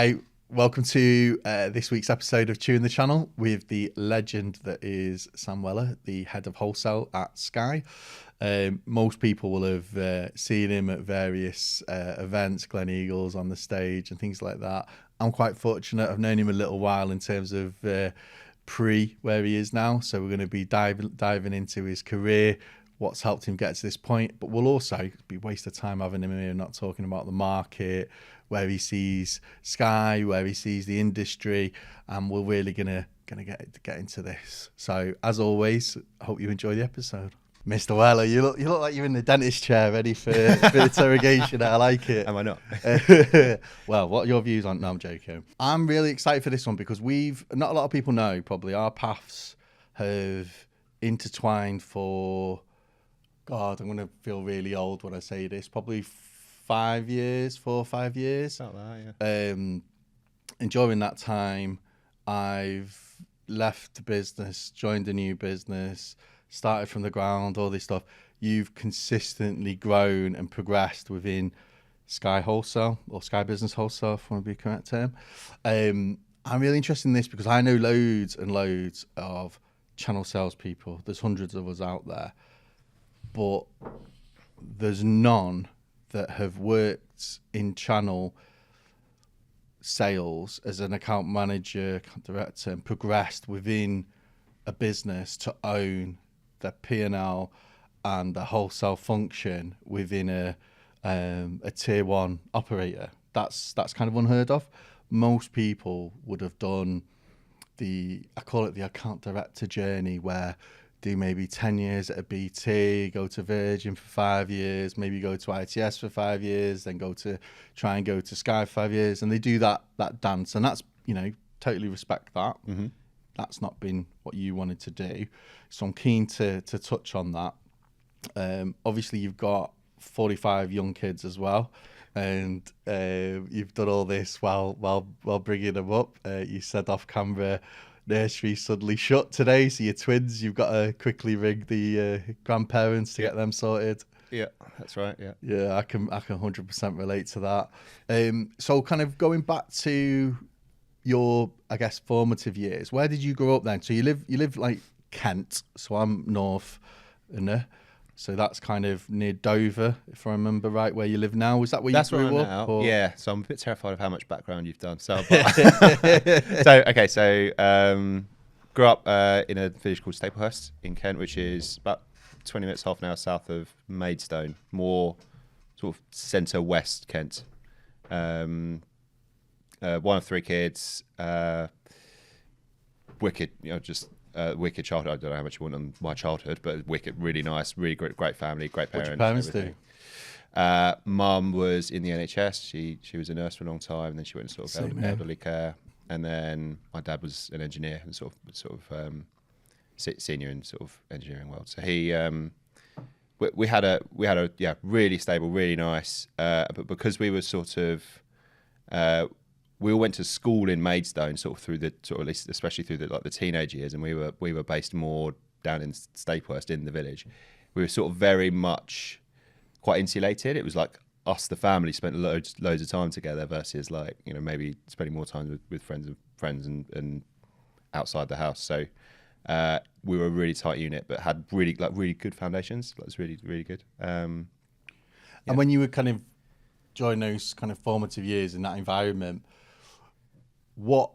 Hi, welcome to this week's episode of Chewing the Channel with the legend that is Sam Weller, the head of wholesale at Sky. Most people will have seen him at various events, Glen Eagles on the stage and things like that. I'm quite fortunate. I've known him a little while in terms of pre where he is now. So we're going to be diving into his career, what's helped him get to this point. But we'll also be waste of time having him here not talking about the market, where he sees Sky, where he sees the industry, and we're really gonna get into this. So as always, I hope you enjoy the episode. Mr. Weller, you look like you're in the dentist chair, ready for the interrogation. I like it. Am I not? Well, what are your views on? No, I'm joking. I'm really excited for this one because not a lot of people know probably our paths have intertwined for. God, I'm gonna feel really old when I say this. Probably 4 or 5 years. About that, yeah. And during that time, I've left the business, joined a new business, started from the ground, all this stuff. You've consistently grown and progressed within Sky Wholesale, or Sky Business Wholesale, if I want to be the correct term. I'm really interested in this because I know loads and loads of channel salespeople. There's hundreds of us out there, but there's none that have worked in channel sales as an account manager, account director, and progressed within a business to own the P&L and the wholesale function within a tier one operator. That's kind of unheard of. Most people would have done I call it the account director journey, where do maybe 10 years at a BT, go to Virgin for 5 years, maybe go to ITS for 5 years, then try and go to Sky for 5 years, and they do that dance, and that's, totally respect that. Mm-hmm. That's not been what you wanted to do, so I'm keen to touch on that. Obviously, you've got 45 young kids as well, and you've done all this while bringing them up. You said off camera, nursery suddenly shut today, so your twins, you've got to quickly ring the grandparents to get them sorted. Yeah, that's right. Yeah, I can 100% relate to that. So kind of going back to your, I guess, formative years, where did you grow up then? So you live like Kent, so I'm north, so that's kind of near Dover, if I remember right, where you live now. Was that where you grew up? Now. Yeah, so I'm a bit terrified of how much background you've done. So, grew up in a village called Staplehurst in Kent, which is about 20 minutes, half an hour south of Maidstone, more sort of centre-west Kent. One of 3 kids, wicked, just... wicked childhood. I don't know how much you want on my childhood, but wicked, really nice, really great family, great parents. What your parents do? Mum was in the NHS. She was a nurse for a long time, and then she went to sort of elderly care. And then my dad was an engineer and sort of senior in sort of engineering world. So he we had a really stable, really nice. But because we were sort of we all went to school in Maidstone, sort of through the especially through the teenage years, and we were based more down in Staplehurst in the village. We were sort of very much quite insulated. It was like us, the family, spent loads of time together versus like maybe spending more time with friends and outside the house. So we were a really tight unit, but had really good foundations. It was really good. And when you were kind of during those kind of formative years in that environment, what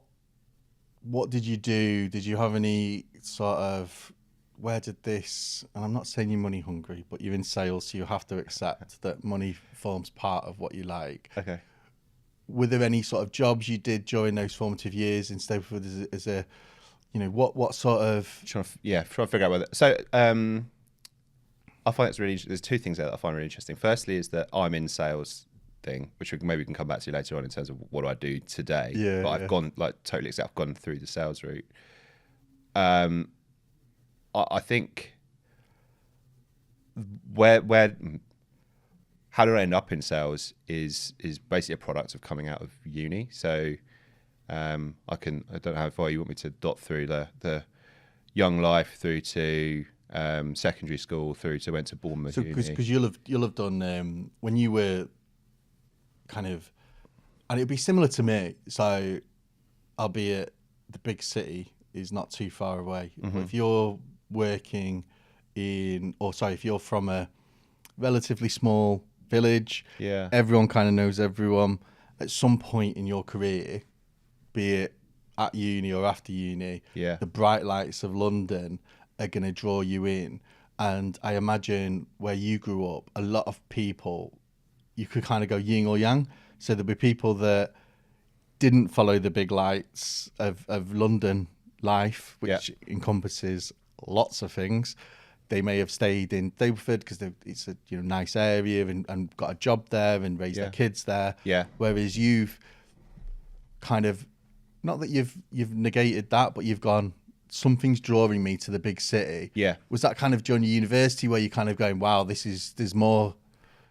did you do? Did you have any sort of, where did this, and I'm not saying you're money hungry, but you're in sales, so you have to accept that money forms part of what you like. Okay. Were there any sort of jobs you did during those formative years in Stapleford as a what sort of... Trying to figure out whether... So I find it's really... There's 2 things there that I find really interesting. Firstly is that I'm in sales thing, which maybe we can come back to later on in terms of what do I do today. Yeah, but I've gone totally accept. I've gone through the sales route. I think how did I end up in sales is basically a product of coming out of uni. So I don't know how far you want me to dot through the young life through to secondary school through to went to Bournemouth uni. Because you'll have done when you were kind of And it'd be similar to me. So, albeit the big city is not too far away. But if you're working if you're from a relatively small village, Yeah. everyone kind of knows everyone. At some point in your career, be it at uni or after uni, Yeah. the bright lights of London are going to draw you in. And I imagine where you grew up, a lot of people, you could kind of go yin or yang. So there'd be people that didn't follow the big lights of London life, which encompasses lots of things. They may have stayed in Deptford because it's a nice area and got a job there and raised their kids there. Yeah. Whereas you've kind of, not that you've negated that, but you've gone, something's drawing me to the big city. Yeah. Was that kind of during your university where you're kind of going, wow, there's more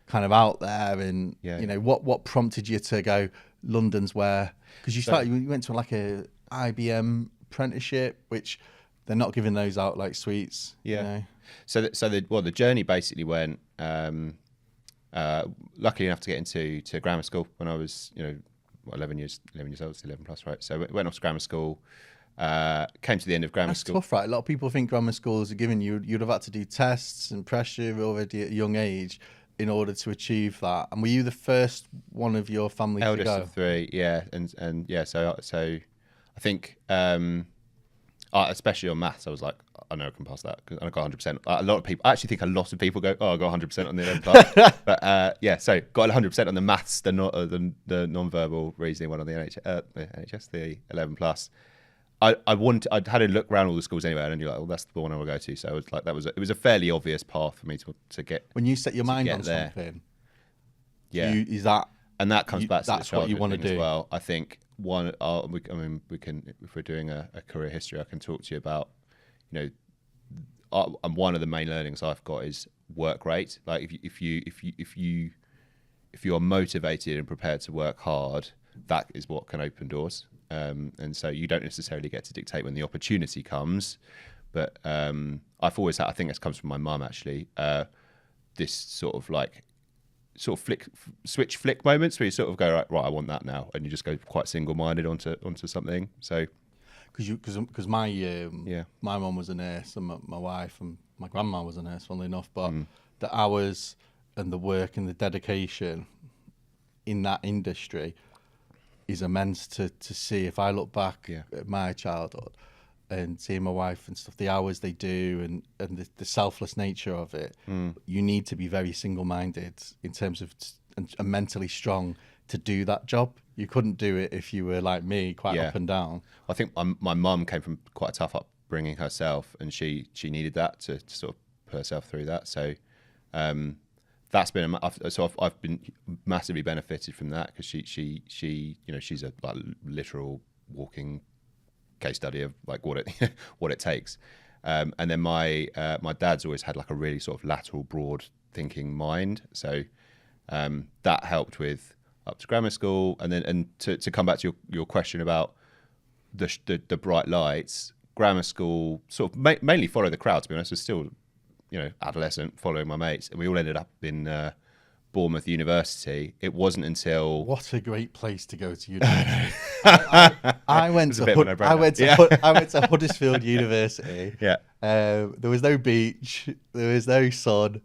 kind of out there, and what prompted you to go, London's where? Because you went to like a IBM apprenticeship, which they're not giving those out like sweets. Yeah. So the journey basically went. Luckily enough to get into grammar school when I was 11 years old, it's 11 plus, right? So went off to grammar school. Came to the end of grammar school. That's tough, right? A lot of people think grammar schools are giving you'd have had to do tests and pressure already at a young age in order to achieve that. And were you the first one of your family Eldest to go? of three, yeah, and yeah. So I think especially on maths, I was like, I know I can pass that because I got 100%. I actually think a lot of people go, oh, I got 100% on the 11 plus. But so got 100% on the maths, the non-verbal reasoning one on the NHS, the 11 plus. I'd had a look around all the schools anyway, and you're like, well, that's the one I will go to. So it was like it was a fairly obvious path for me to get. When you set your mind on there. something, is that, and that comes back to that's the what you want to do as well. I think we can, if we're doing a career history, I can talk to you about, and one of the main learnings I've got is work rate. Like if you are motivated and prepared to work hard, that is what can open doors. And so you don't necessarily get to dictate when the opportunity comes, but I've always had, I think this comes from my mum actually, this sort of flick moments where you sort of go, right, I want that now, and you just go quite single-minded onto something. So because my mum was a nurse, and my wife and my grandma was a nurse, funnily enough, but the hours and the work and the dedication in that industry is immense to see. If I look back at my childhood and seeing my wife and stuff, the hours they do and the selfless nature of it, you need to be very single-minded in terms of and mentally strong to do that job. You couldn't do it if you were like me, quite up and down. I think my mum came from quite a tough upbringing herself, and she needed that to sort of put herself through that. So that's been I've been massively benefited from that, because she she's a like literal walking case study of like what it takes. And then my dad's always had like a really sort of lateral, broad thinking mind. So that helped with up to grammar school, and then to come back to your question about the bright lights. Grammar school sort of mainly follow the crowd. To be honest, I was still adolescent, following my mates, and we all ended up in Bournemouth University. It wasn't until what a great place to go to university. I went to Huddersfield University. Yeah, there was no beach, there was no sun.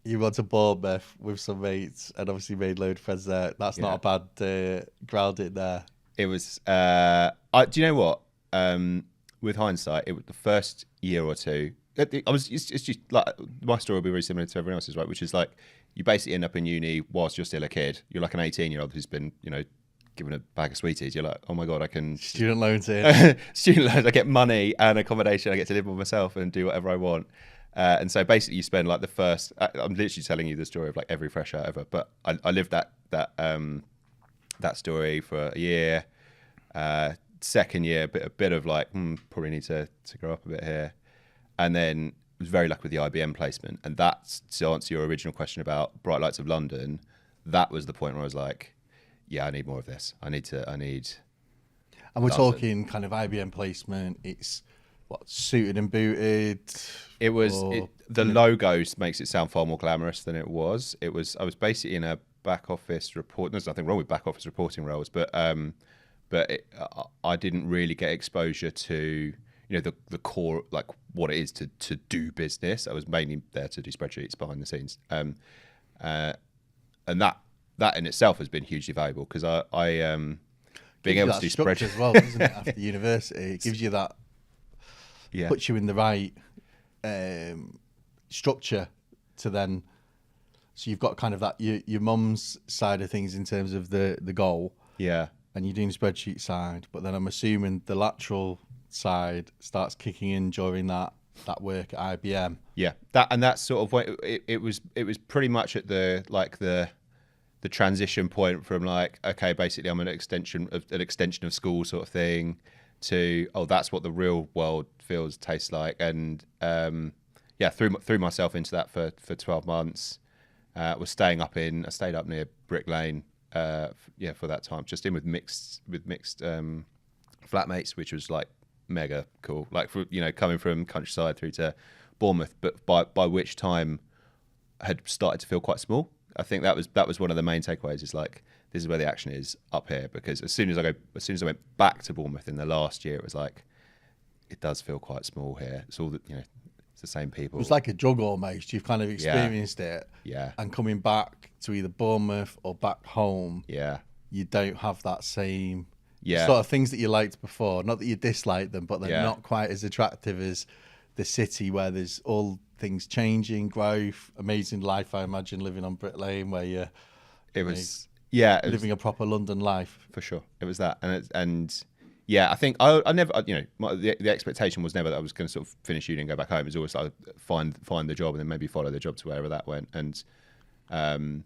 You went to Bournemouth with some mates and obviously made loads of friends there. That's not a bad grounding there. It was. Do you know what? With hindsight, it was the first year or two. It's just like my story will be very similar to everyone else's, right? Which is like you basically end up in uni whilst you're still a kid. You're like an 18-year-old who's been, given a bag of sweeties. You're like, oh my god, I can student loans here. Student loans. I get money and accommodation. I get to live with myself and do whatever I want. And so basically, you spend like the first. I'm literally telling you the story of like every fresh out ever. But I lived that story for a year. Second year, a bit of like probably need to grow up a bit here, and then was very lucky with the IBM placement. And that's to answer your original question about Bright Lights of London. That was the point where I was like, yeah, I need more of this. I need. And we're talking kind of IBM placement. It's what, suited and booted. It was the logos makes it sound far more glamorous than it was. I was basically in a back office report. There's nothing wrong with back office reporting roles, but I didn't really get exposure to the core, like what it is to do business. I was mainly there to do spreadsheets behind the scenes, and that in itself has been hugely valuable because I being able to do spreadsheets as well, doesn't it? After university, it gives you that, puts you in the right structure to then. So you've got kind of that your mum's side of things in terms of the goal, and you're doing the spreadsheet side, but then I'm assuming the lateral side starts kicking in during that work at IBM. Yeah, that's sort of what it was pretty much at the transition point from like, okay, basically I'm an extension of school sort of thing to, oh, that's what the real world tastes like, and threw myself into that for 12 months. I stayed up near Brick Lane for that time, just in with mixed flatmates, which was like mega cool, like for, coming from countryside through to Bournemouth, but by which time had started to feel quite small. I think that was one of the main takeaways, is like, this is where the action is, up here, because as soon as I went back to Bournemouth in the last year, it was like, it does feel quite small here. It's all that, it's the same people. It was like a drug almost. You've kind of experienced it. Yeah. And coming back to either Bournemouth or back home, yeah, you don't have that same sort of things that you liked before. Not that you dislike them, but they're not quite as attractive as the city, where there's all things changing, growth, amazing life. I imagine living on Brick Lane, where you're living a proper London life. For sure, it was that, and I think I never, the expectation was never that I was going to sort of finish uni and go back home. It was always like find the job and then maybe follow the job to wherever that went. And that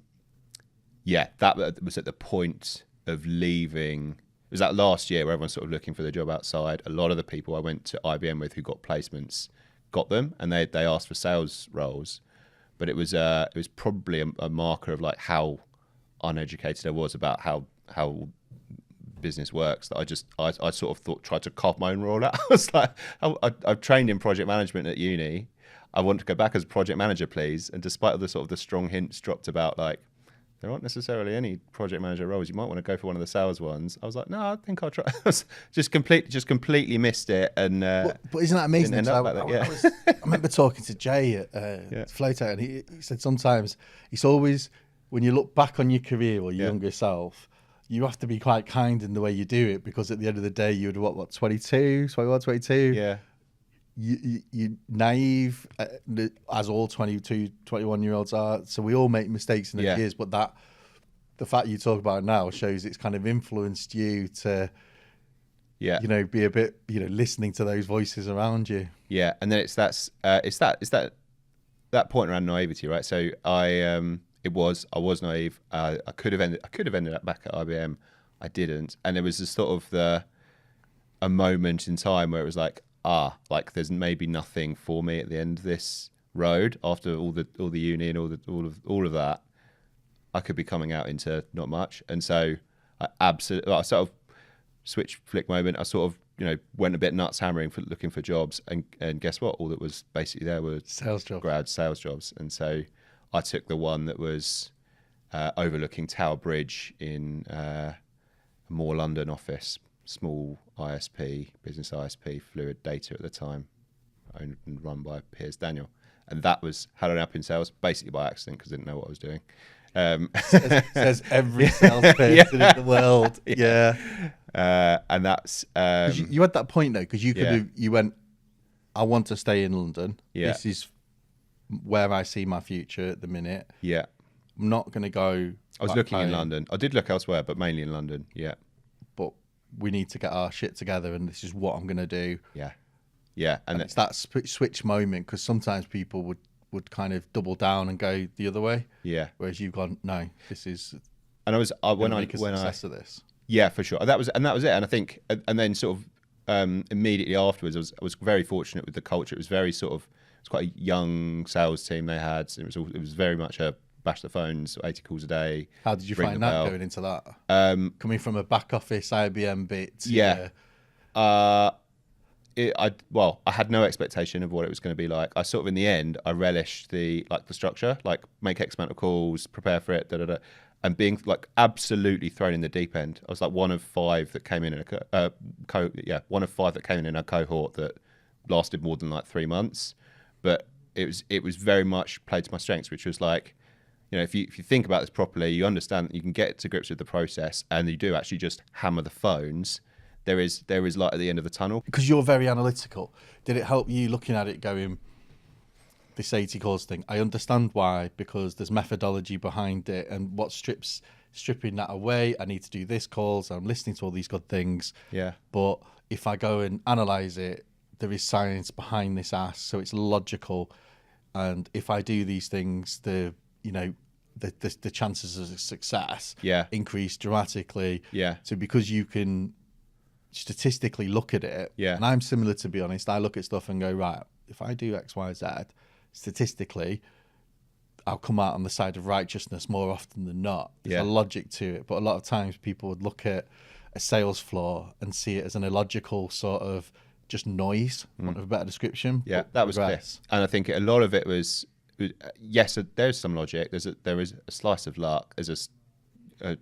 was at the point of leaving. It was that last year where everyone's sort of looking for the job outside. A lot of the people I went to IBM with who got placements got them, and they asked for sales roles. But it was probably a marker of like how uneducated I was about how business works, that I sort of tried to carve my own role out. I was like, I've trained in project management at uni. I want to go back as project manager, please. And despite all the sort of the strong hints dropped about like, there aren't necessarily any project manager roles, you might want to go for one of the sales ones, I was like, no, I think I'll try. just completely missed it. And but isn't that amazing? I remember talking to Jay at Floater, and he said sometimes it's always, when you look back on your career or your younger self, you have to be quite kind in the way you do it, because at the end of the day, you would what 22, 21, 22? Yeah. You're naive, as all 22, 21-year-olds are. So we all make mistakes in the years, but the fact you talk about it now shows it's kind of influenced you to, be a bit, listening to those voices around you. Yeah, and then it's that point around naivety, right? So I was naive. I could have ended up back at IBM. I didn't, and it was just sort of a moment in time where it was like, like there's maybe nothing for me at the end of this road after all the uni and all of that. I could be coming out into not much, and so I sort of flick moment. I sort of went a bit nuts hammering for looking for jobs, and guess what? All that was basically there were sales jobs, and so I took the one that was overlooking Tower Bridge in a more London office. Small ISP, business ISP, Fluid Data at the time, owned and run by Piers Daniel. And that was how I ended up in sales, basically by accident, because I didn't know what I was doing. Says every salesperson in the world. Yeah. And that's... you had that point, though, because you went, I want to stay in London. Yeah. This is where I see my future at the minute. Yeah. I'm not going to go... I was looking in London. I did look elsewhere, but mainly in London. Yeah. But we need to get our shit together, and this is what I'm going to do. Yeah. Yeah. And it's that switch moment, because sometimes people would kind of double down and go the other way. Yeah. Whereas you've gone, no, this is... And when I of this. Yeah, for sure. That was it. And I think, and then sort of immediately afterwards, I was very fortunate with the culture. It was very sort of, it's quite a young sales team they had. It was very much a bash the phones, 80 calls a day. How did you find that going into that? Coming from a back office IBM bit. I had no expectation of what it was going to be like. I sort of, in the end, I relished the structure, like make X amount of calls, prepare for it, and being like absolutely thrown in the deep end. I was like one of five that came in one of five that came in a cohort that lasted more than like 3 months, but it was very much played to my strengths, which was like, if you think about this properly, you understand that you can get to grips with the process, and you do actually just hammer the phones. There is light at the end of the tunnel. Because you're very analytical. Did it help you looking at it going, this 80 calls thing, I understand why, because there's methodology behind it, and what stripping that away, I need to do this calls, I'm listening to all these good things. Yeah. But if I go and analyse it, there is science behind this ask, so it's logical. And if I do these things, the chances of success increase dramatically. Yeah. So because you can statistically look at it, and I'm similar, to be honest, I look at stuff and go, right, if I do X, Y, Z, statistically, I'll come out on the side of righteousness more often than not. There's a logic to it, but a lot of times people would look at a sales floor and see it as an illogical sort of just noise, for want of a better description. Yeah, that was clear. And I think a lot of it was, yes, there's some logic. There is a slice of luck. There's a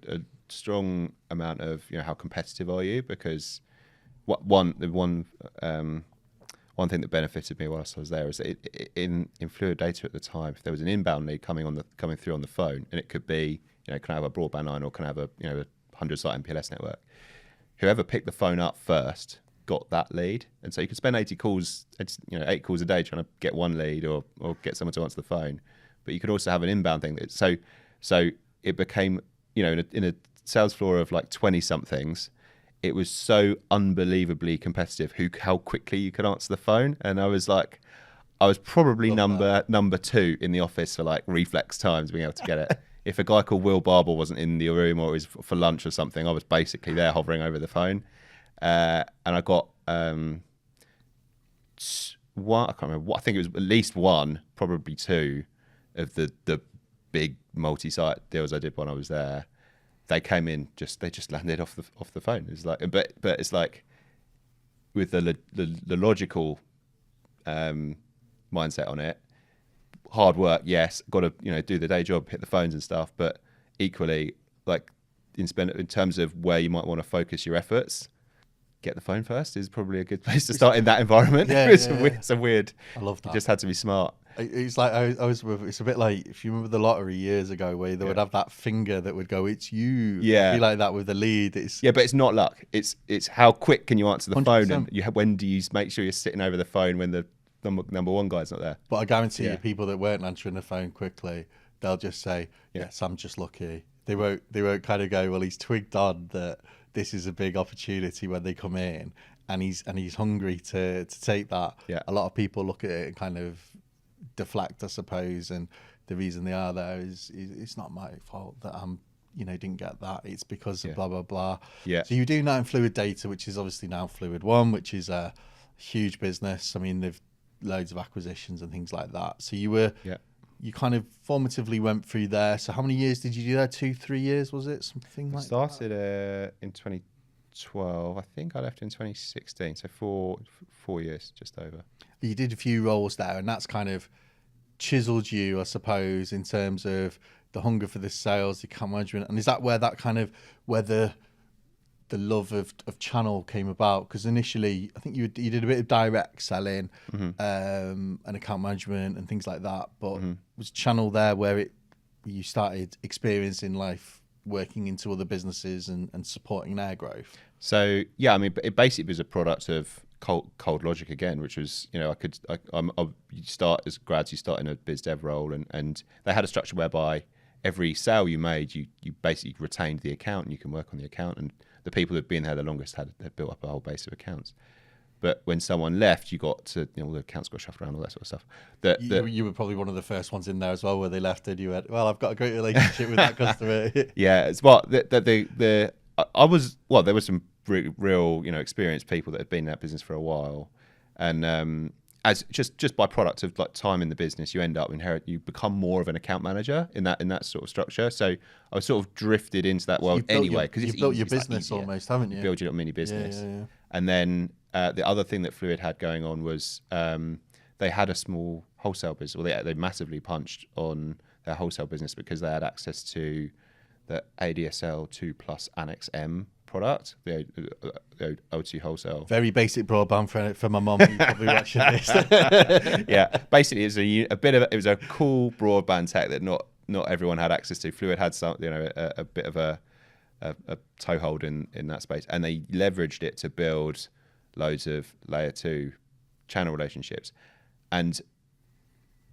strong amount of how competitive are you, because one thing that benefited me whilst I was there is that in Fluid Data at the time, if there was an inbound lead coming through on the phone, and it could be can I have a broadband line, or can I have a 100-site MPLS network, whoever picked the phone up first got that lead. And so you could spend 8 calls a day trying to get one lead or get someone to answer the phone, but you could also have an inbound thing. So it became in a sales floor of like 20 somethings, it was so unbelievably competitive how quickly you could answer the phone. And I was probably number 2 in the office for like reflex times, being able to get it. If a guy called Will Barber wasn't in the room, or it was for lunch or something, I was basically there hovering over the phone. And I got one, I can't remember, I think it was at least one, probably 2 of the big multi-site deals I did when I was there. They came in, they just landed off the phone. It's like, but it's like with the logical mindset on it. Hard work, yes, got to do the day job, hit the phones and stuff. But equally, like in terms of where you might want to focus your efforts, get the phone first is probably a good place to start in that environment. It's a weird. I love that. You just had to be smart. It's like it's a bit like, if you remember the lottery years ago, where they would have that finger that would go, "It's you." Yeah, I feel like that with the lead. But it's not luck. It's how quick can you answer the 100%. phone, and when do you make sure you're sitting over the phone when the number one guy's not there. But I guarantee you, people that weren't answering the phone quickly, they'll just say, "Yes, I'm just lucky." They won't kind of go, "Well, he's twigged on that this is a big opportunity when they come in, and he's hungry to take that." Yeah. A lot of people look at it and kind of deflect, I suppose, and the reason they are there is it's not my fault that I'm didn't get that. It's because of blah blah blah. Yeah. So you're doing that in Fluid Data, which is obviously now Fluid One, which is a huge business. I mean, they've loads of acquisitions and things like that. So you kind of formatively went through there. So how many years did you do there? 2-3 years, was it? Something like that? Started in 2012. I think I left in 2016. So 4 years, just over. You did a few roles there, and that's kind of chiseled you, I suppose, in terms of the hunger for the sales, the account management. And is that where the love of channel came about? Because initially, I think you did a bit of direct selling, and account management and things like that. But was channel there where you started experiencing life working into other businesses and supporting their growth? So yeah, I mean, it basically was a product of cold logic again, which was you start as grads, you start in a biz dev role, and they had a structure whereby every sale you made, you basically retained the account, and you can work on the account, and the people who'd been there the longest had built up a whole base of accounts. But when someone left, you got to, all the accounts got shuffled around, all that sort of stuff. You were probably one of the first ones in there as well, where they left and you went, "Well, I've got a great relationship with that customer." Yeah, it's what there were some real experienced people that had been in that business for a while, and as just by product of like time in the business, you end up you become more of an account manager in that sort of structure. So I was sort of drifted into that world anyway, because you've built your business almost, haven't you? Build your little mini business. Yeah. And then the other thing that Fluid had going on was they had a small wholesale business. Well, they massively punched on their wholesale business because they had access to the ADSL 2 Plus Annex M product, the O2 Wholesale. Very basic broadband for my mum. You probably watching this. Yeah, basically, it was a cool broadband tech that not everyone had access to. Fluid had some, a bit of a toehold in that space, and they leveraged it to build loads of layer 2 channel relationships. And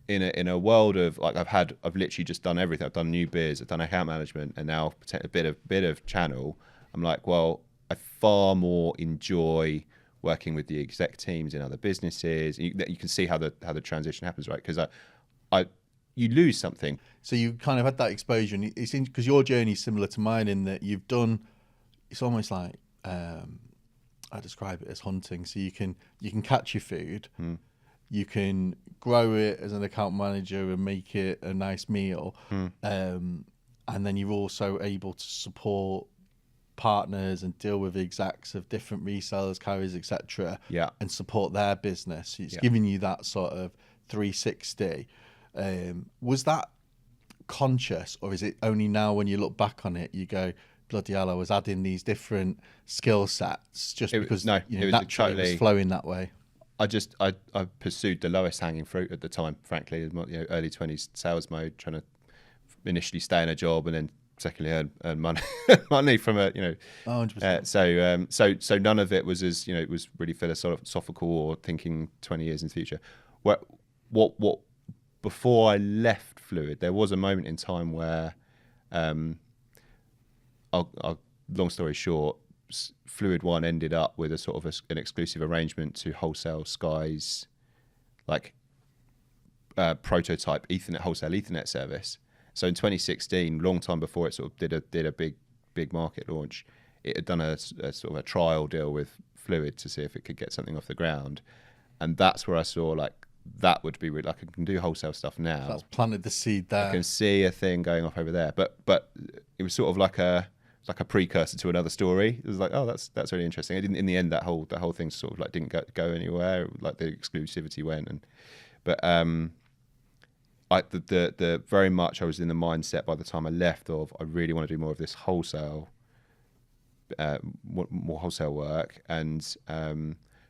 in a world of like, I've literally just done everything. I've done new biz, I've done account management, and now a bit of channel. I'm like, well, I far more enjoy working with the exec teams in other businesses. You can see how the transition happens, right? Because you lose something. So you kind of had that exposure, and it's because your journey is similar to mine in that you've done. It's almost like I describe it as hunting. So you can catch your food, you can grow it as an account manager and make it a nice meal, and then you're also able to support partners and deal with execs of different resellers, carriers, etc. And support their business. It's giving you that sort of 360. Was that conscious, or is it only now when you look back on it you go, bloody hell, I was adding these different skill sets because naturally it was flowing that way? I pursued the lowest hanging fruit at the time, frankly, early 20s sales mode, trying to initially stay in a job and then secondly earn money from a 100%. So none of it was as it was really philosophical or thinking 20 years in the future. What before I left Fluid, there was a moment in time where, long story short, Fluid One ended up with a sort of an exclusive arrangement to wholesale Sky's prototype wholesale Ethernet service. So in 2016, long time before it sort of did a big market launch, it had done a sort of a trial deal with Fluid to see if it could get something off the ground, and that's where I saw that would be really, I can do wholesale stuff now. That's planted the seed there. I can see a thing going off over there, but it was sort of like a precursor to another story. It was like, oh, that's really interesting. It didn't, in the end, that whole thing sort of didn't go anywhere. Like the exclusivity went, but the very much I was in the mindset by the time I left of I really want to do more of this wholesale, more wholesale work, and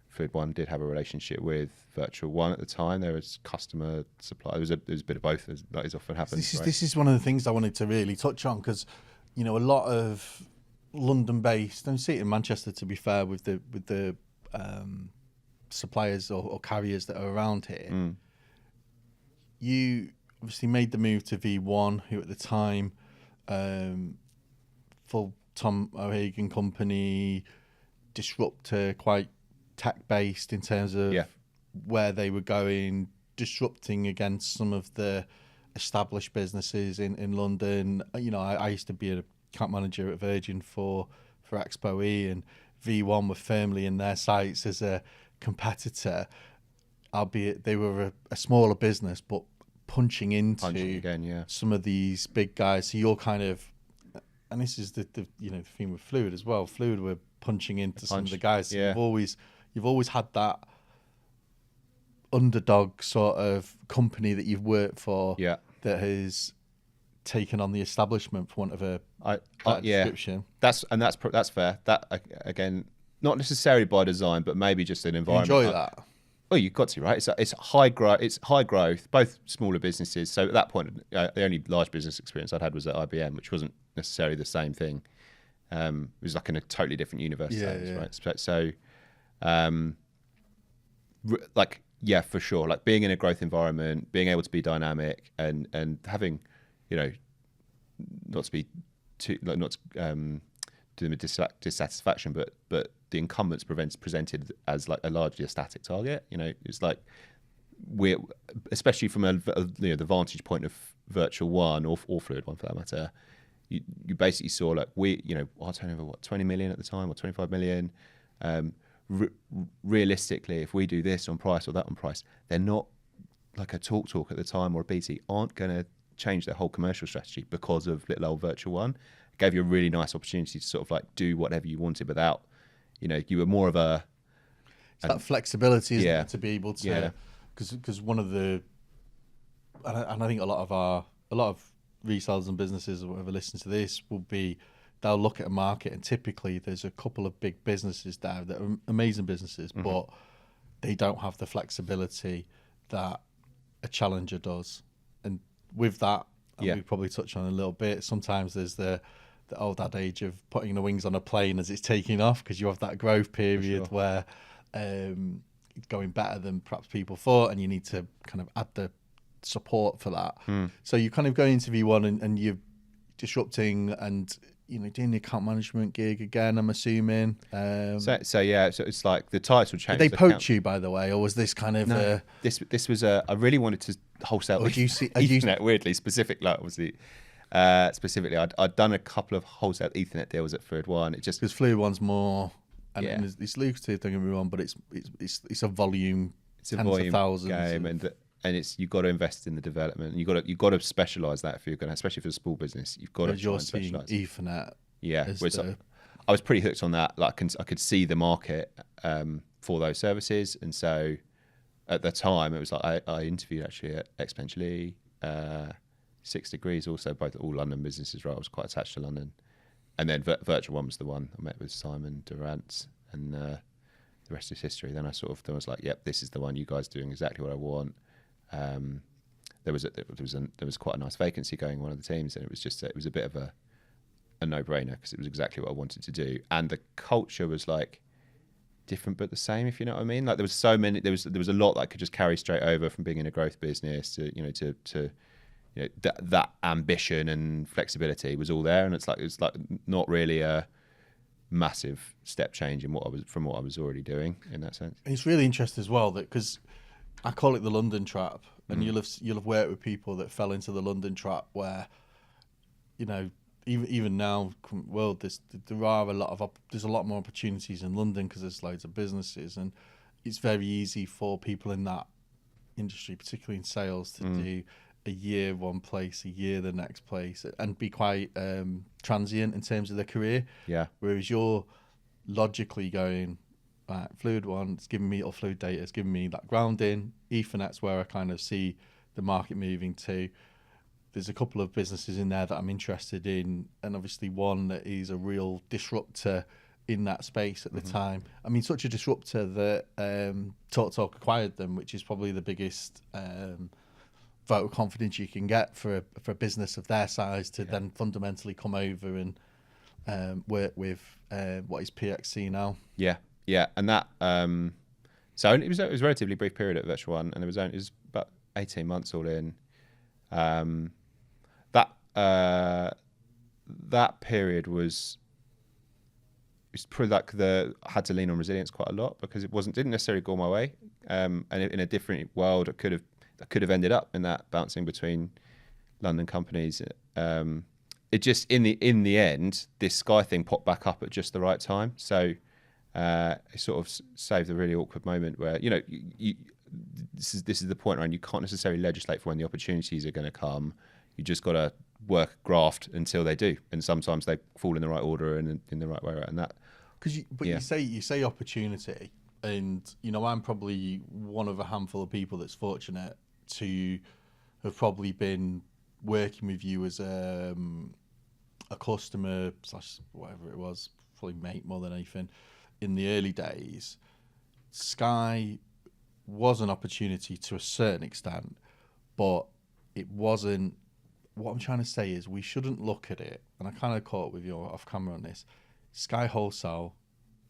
Fluid One did have a relationship with Virtual One at the time. There was customer supply. There was a bit of both, as that is often happens. This is one of the things I wanted to really touch on because a lot of London-based, don't see it in Manchester to be fair, with the suppliers or carriers that are around here. You obviously made the move to V1, who at the time, full Tom O'Hagan company, disruptor, quite tech-based in terms of where they were going, disrupting against some of the established businesses in London. I used to be an account manager at Virgin for Expo E, and V1 were firmly in their sights as a competitor, albeit they were a smaller business, but punching into some of these big guys. So you're kind of, and this is the theme with Fluid as well. Fluid were punching into some of the guys. So you've always had that underdog sort of company that you've worked for that has taken on the establishment, for want of a description. That's fair. That again, not necessarily by design, but maybe just an environment. You enjoy that. Well, you've got to, right? It's high growth. It's high growth. Both smaller businesses. So at that point, the only large business experience I'd had was at IBM, which wasn't necessarily the same thing. It was like in a totally different universe, right? So, for sure. Like being in a growth environment, being able to be dynamic, and having, not to be too, not to do them with dissatisfaction, but the incumbents presented as like a largely a static target. It's like we're, especially from the vantage point of Virtual One or Fluid One for that matter, you basically saw like our turnover 20 million at the time or 25 million. Realistically, if we do this on price or that on price, they're not like a talk at the time or a BT aren't going to change their whole commercial strategy because of little old Virtual One. It gave you a really nice opportunity to sort of like do whatever you wanted without, you were more of a... It's that flexibility, isn't it, to be able to... Because one of the... And I think a lot of resellers and businesses or whatever listen to this will be, they'll look at a market, and typically there's a couple of big businesses there that are amazing businesses, but they don't have the flexibility that a challenger does. And with that, and we probably touch on a little bit, sometimes there's the old adage of putting the wings on a plane as it's taking off, because you have that growth period where it's going better than perhaps people thought, and you need to kind of add the support for that. So you kind of go into V1 and you're disrupting and doing the account management gig again, I'm assuming. So it's like the title changed. Did they poach you, by the way, or was this kind of no, this was I really wanted to wholesale Ethernet, weirdly specific, like obviously specifically I'd done a couple of wholesale Ethernet deals at Fluid One. It just because Fluid One's more, and it's lucrative, don't get me wrong, but it's a volume, it's a tens volume of thousands game, and it's, you've got to invest in the development. You've got to specialize that if you're going to, especially for a small business. You've got to try and specialize. Ethernet. Yeah, I was pretty hooked on that. Like I could see the market for those services, and so at the time it was like I interviewed actually at Exponentially, 6 Degrees, also all London businesses. Right, I was quite attached to London, and then Virtual One was the one I met with Simon Durant, and the rest is history. Then I was like, yep, this is the one. You guys are doing exactly what I want. There was quite a nice vacancy going on one of the teams, and it was a bit of a no-brainer, because it was exactly what I wanted to do, and the culture was like different but the same, if you know what I mean. Like there was a lot that I could just carry straight over from being in a growth business to that ambition and flexibility was all there, and it's like not really a massive step change in what I was already doing in that sense. It's really interesting as well, that because I call it the London trap, and you'll have worked with people that fell into the London trap where, even now, world, there's a lot more opportunities in London because there's loads of businesses, and it's very easy for people in that industry, particularly in sales, to do a year one place, a year the next place, and be quite transient in terms of their career. Yeah. Whereas you're logically going, Fluid One, it's giving me, or Fluid Data, it's giving me that grounding. Ethernet's where I kind of see the market moving to. There's a couple of businesses in there that I'm interested in, and obviously one that is a real disruptor in that space at the time. I mean, such a disruptor that TalkTalk acquired them, which is probably the biggest vote of confidence you can get for a business of their size to then fundamentally come over and work with what is PXC now. Yeah, and that so it was a relatively brief period at Virtual One, and it was about 18 months all in. That period was probably like I had to lean on resilience quite a lot, because it didn't necessarily go my way, and in a different world I could have ended up in that bouncing between London companies. It just in the end, this Sky thing popped back up at just the right time, so it sort of saved a really awkward moment where this is the point, right? You can't necessarily legislate for when the opportunities are going to come. You just got to graft until they do, and sometimes they fall in the right order and in the right way, right? And that you say opportunity, and I'm probably one of a handful of people that's fortunate to have probably been working with you as a customer / whatever it was, probably mate more than anything. In the early days, Sky was an opportunity to a certain extent, but it wasn't. What I'm trying to say is we shouldn't look at it, and I kind of caught with you off camera on this. Sky Wholesale,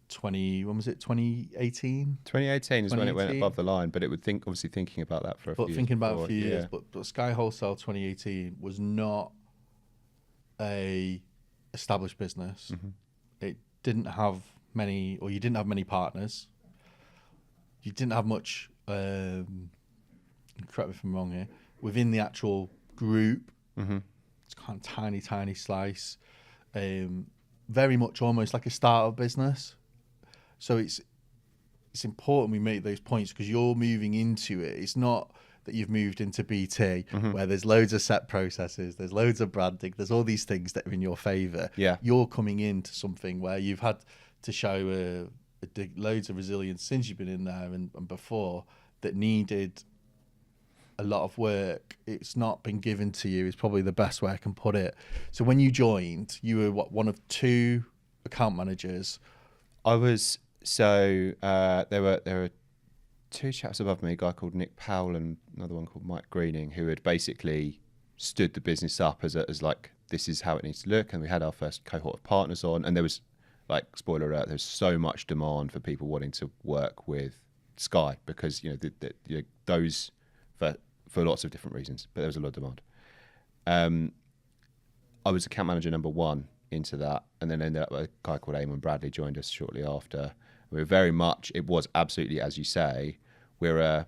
2018? 2018 is when it went above the line, but it would obviously thinking about that for a few years. Thinking about a few years, but Sky Wholesale 2018 was not a established business. It didn't have many, or you didn't have many partners. You didn't have much, correct me if I'm wrong here, within the actual group. It's kind of tiny slice, very much almost like a startup business. So it's important we make those points, because you're moving into it. It's not that you've moved into BT where there's loads of set processes, there's loads of branding, there's all these things that are in your favour. Yeah. You're coming into something where you've had to show loads of resilience since you've been in there and before, that needed a lot of work. It's not been given to you is probably the best way I can put it. So when you joined, you were one of 2 account managers. I was, so there were 2 chaps above me, a guy called Nick Powell and another one called Mike Greening, who had basically stood the business up as like, this is how it needs to look. And we had our first cohort of partners on, and there was, like, spoiler alert, there's so much demand for people wanting to work with Sky, because those for lots of different reasons, but there was a lot of demand. I was account manager number 1 into that, and then ended up with a guy called Eamon Bradley joined us shortly after. We were very much, it was absolutely, as you say, we're a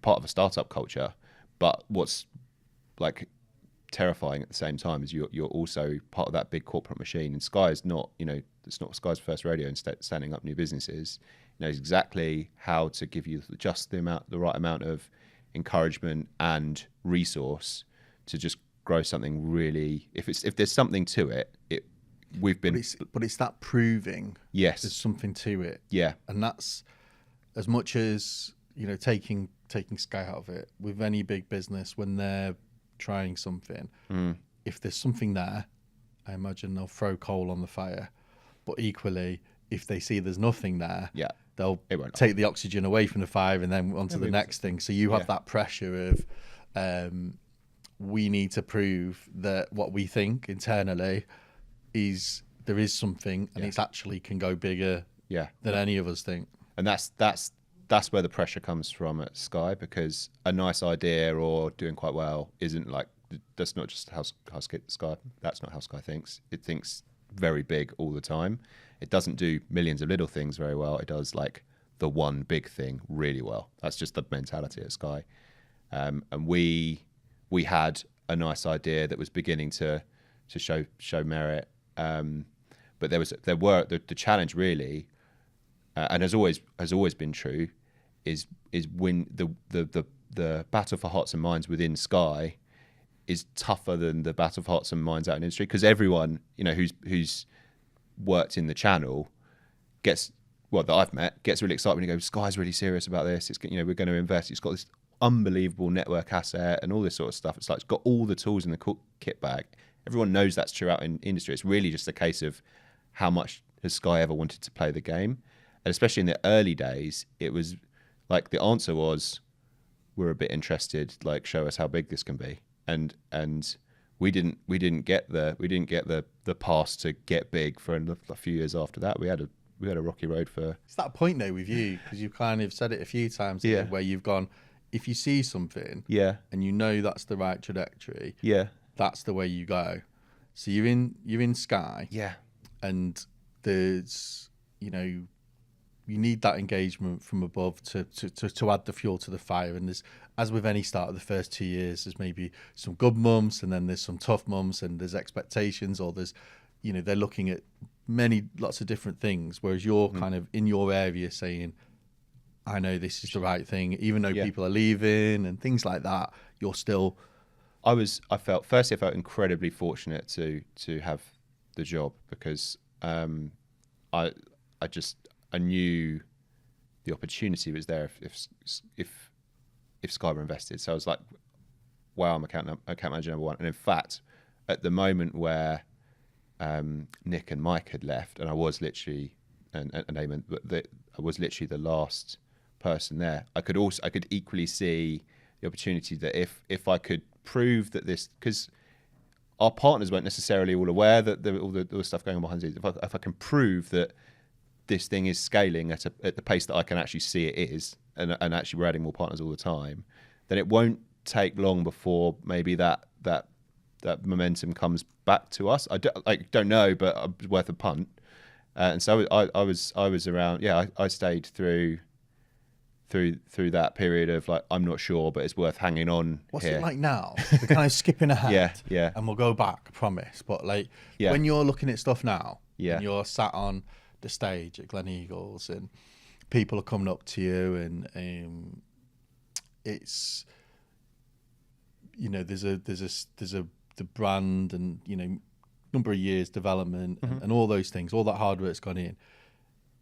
part of a startup culture, but what's like terrifying at the same time is you're also part of that big corporate machine. And Sky is not, it's not Sky's first rodeo in standing up new businesses. It knows exactly how to give you just the right amount of encouragement and resource to just grow something really. If there's something to it, we've been. But it's that proving. Yes, there's something to it. Yeah, and that's as much as taking Sky out of it. With any big business, when they're trying something, if there's something there, I imagine they'll throw coal on the fire. But equally, if they see there's nothing there, they'll take the oxygen away from the fire and then onto the next thing. So you have that pressure of we need to prove that what we think internally is there is something, and it's actually can go bigger than any of us think. And that's where the pressure comes from at Sky, because a nice idea or doing quite well isn't like, that's not just how Sky, that's not how Sky thinks. It thinks very big all the time. It doesn't do millions of little things very well. It does like the one big thing really well. That's just the mentality at Sky. And we had a nice idea that was beginning to show merit. But the challenge really, and has always been true, is when the battle for hearts and minds within Sky is tougher than the battle for hearts and minds out in industry, because everyone who's worked in the channel that I've met gets really excited when you go, Sky's really serious about this. It's we're going to invest. It's got this unbelievable network asset and all this sort of stuff. It's like it's got all the tools in the kit bag. Everyone knows that's true out in industry. It's really just a case of how much has Sky ever wanted to play the game, and especially in the early days, it was like the answer was, we're a bit interested. Like, show us how big this can be, and we didn't get the pass to get big for a few years after that. We had a rocky road for. It's that point though with you, because you've kind of said it a few times here, where you've gone, if you see something, and that's the right trajectory, that's the way you go. So you're in Sky, and there's you need that engagement from above to add the fuel to the fire. And there's, as with any start of the first 2 years, there's maybe some good months, and then there's some tough months, and there's expectations, or there's they're looking at lots of different things, whereas you're kind of in your area saying, I know this is the right thing, even though people are leaving and things like that. You're still. I felt incredibly fortunate to have the job, because I knew the opportunity was there if Sky were invested. So I was like, wow, I'm account manager number 1. And in fact, at the moment where Nick and Mike had left, and I was literally and Eamon, I was literally the last person there. I could equally see the opportunity that if I could prove that this, because our partners weren't necessarily all aware that all the stuff going on behind the scenes. If I can prove that this thing is scaling at the pace that I can actually see it is, and actually we're adding more partners all the time, then it won't take long before maybe that momentum comes back to us. I don't know, but it's worth a punt. And so I was around. Yeah, I stayed through that period of like, I'm not sure, but it's worth hanging on. What's here. it like now? We're kind of skipping ahead, yeah, and we'll go back, I promise. But like when you're looking at stuff now, and you're sat on the stage at Glen Eagles, and people are coming up to you, and it's there's the brand, and number of years development, and all those things, all that hard work's gone in.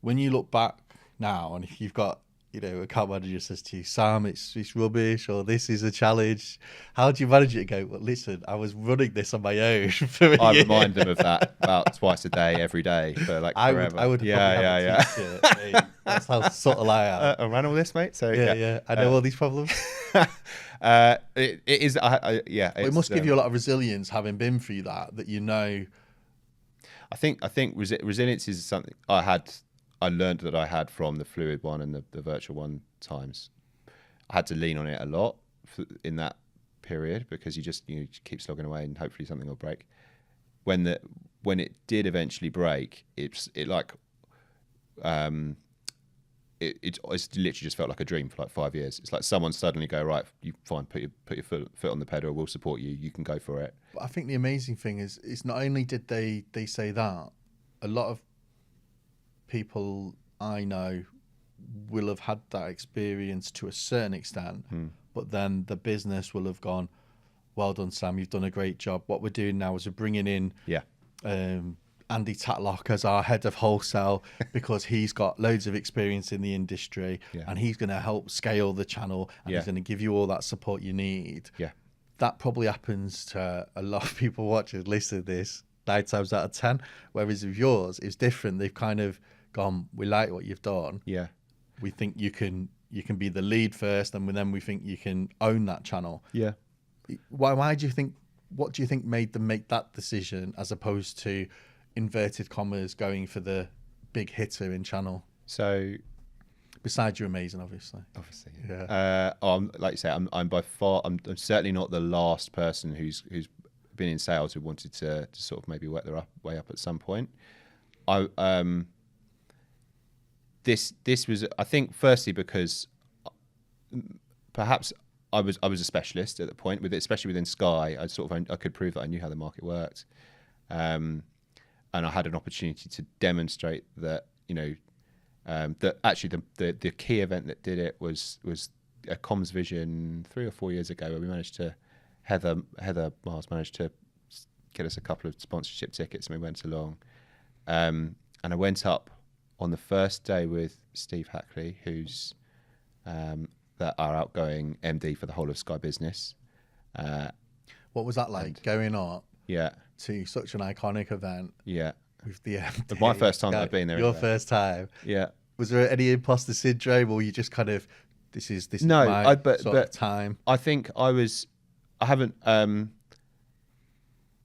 When you look back now, and if you've got account manager says to you, Sam, it's rubbish, or this is a challenge. How do you manage it? And go, well, listen, I was running this on my own for a I year. remind them of that about twice a day, every day for like forever. I would probably have a t-shirt. Hey, that's how subtle I am. I ran all this, mate. So Yeah. I know all these problems. It is. It must give you a lot of resilience having been through that. I think resilience is something I learned that I had from the fluid one and the virtual one times. I had to lean on it a lot in that period because you keep slogging away and hopefully something will break. When it did eventually break, it literally just felt like a dream for like 5 years. It's like someone suddenly go, right, you fine, put your foot on the pedal, we'll support you, you can go for it. But I think the amazing thing is not only did they say that, a lot of people I know will have had that experience to a certain extent, but then the business will have gone, well done, Sam, you've done a great job. What we're doing now is we're bringing in Andy Tatlock as our head of wholesale because he's got loads of experience in the industry and he's going to help scale the channel and he's going to give you all that support you need. Yeah. That probably happens to a lot of people watching, listen to this 9 times out of 10. Whereas with yours, it's different. They've kind of gone, we like what you've done. Yeah. We think you can be the lead first, and then we think you can own that channel. Yeah. Why do you think? What do you think made them make that decision as opposed to inverted commas going for the big hitter in channel? So, besides you're amazing, obviously. Yeah. Like you say, I'm by far. I'm certainly not the last person who's been in sales who wanted to sort of maybe work their way up at some point. This was, I think, firstly because perhaps I was a specialist at the point, especially within Sky. I could prove that I knew how the market worked, and I had an opportunity to demonstrate that that actually the key event that did it was a Comms Vision 3 or 4 years ago, where we managed to Heather Miles managed to get us a couple of sponsorship tickets, and we went along, and I went up on the first day with Steve Hackley, who's our outgoing MD for the whole of Sky Business. What was that like, going up to such an iconic event? Yeah. With the MD? My first time I've been there. Your first time? Yeah. Was there any imposter syndrome, or you just kind of, this is my sort of time? I think I haven't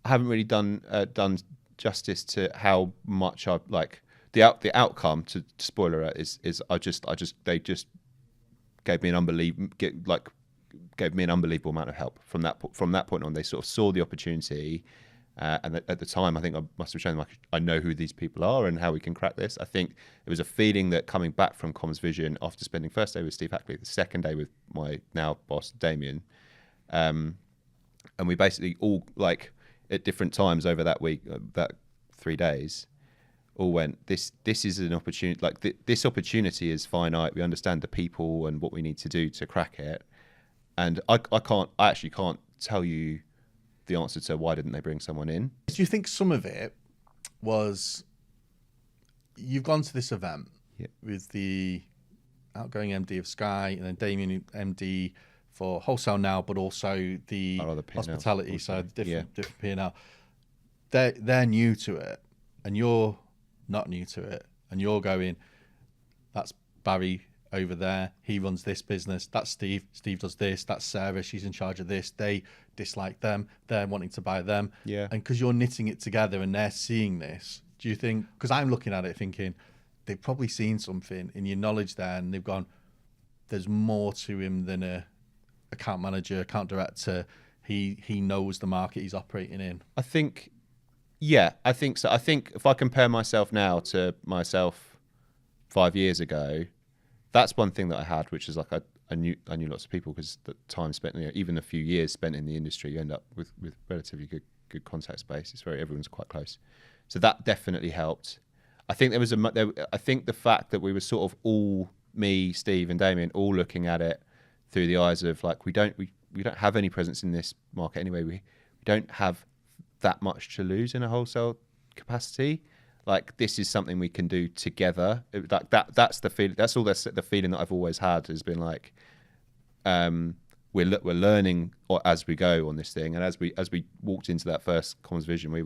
really done justice to how much I like. The outcome, to spoiler alert, is they just gave me an unbelievable amount of help from that point on. They sort of saw the opportunity, and at the time, I think I must have shown them I know who these people are and how we can crack this. I think it was a feeling that coming back from Comms Vision after spending first day with Steve Hackley, the second day with my now boss Damien, and we basically all at different times over that week, that 3 days. All went, this is an opportunity, this opportunity is finite. We understand the people and what we need to do to crack it. And I actually can't tell you the answer to why didn't they bring someone in. Do you think some of it was, you've gone to this event with the outgoing MD of Sky and then Damien, MD for wholesale now, but also the hospitality side, different P&L. They're new to it, and you're not new to it, and you're going, that's Barry over there, he runs this business, that's Steve does this, that's Sarah, she's in charge of this, they dislike them, they're wanting to buy them, and because you're knitting it together and they're seeing this, do you think, because I'm looking at it thinking they've probably seen something in your knowledge there, and they've gone, there's more to him than a account manager, account director, he knows the market he's operating in? I think so. I think if I compare myself now to myself 5 years ago, that's one thing that I had, which is I knew lots of people, because the time spent, even a few years spent in the industry, you end up with relatively good contact space. Everyone's quite close, so that definitely helped. I think I think the fact that we were sort of all, me, Steve, and Damien, all looking at it through the eyes of we don't have any presence in this market anyway. We don't have that much to lose in a wholesale capacity. like this is something we can do together. Like that's the feeling. That's all. The feeling that I've always had has been like, we're learning as we go on this thing. And as we walked into that first comms vision, we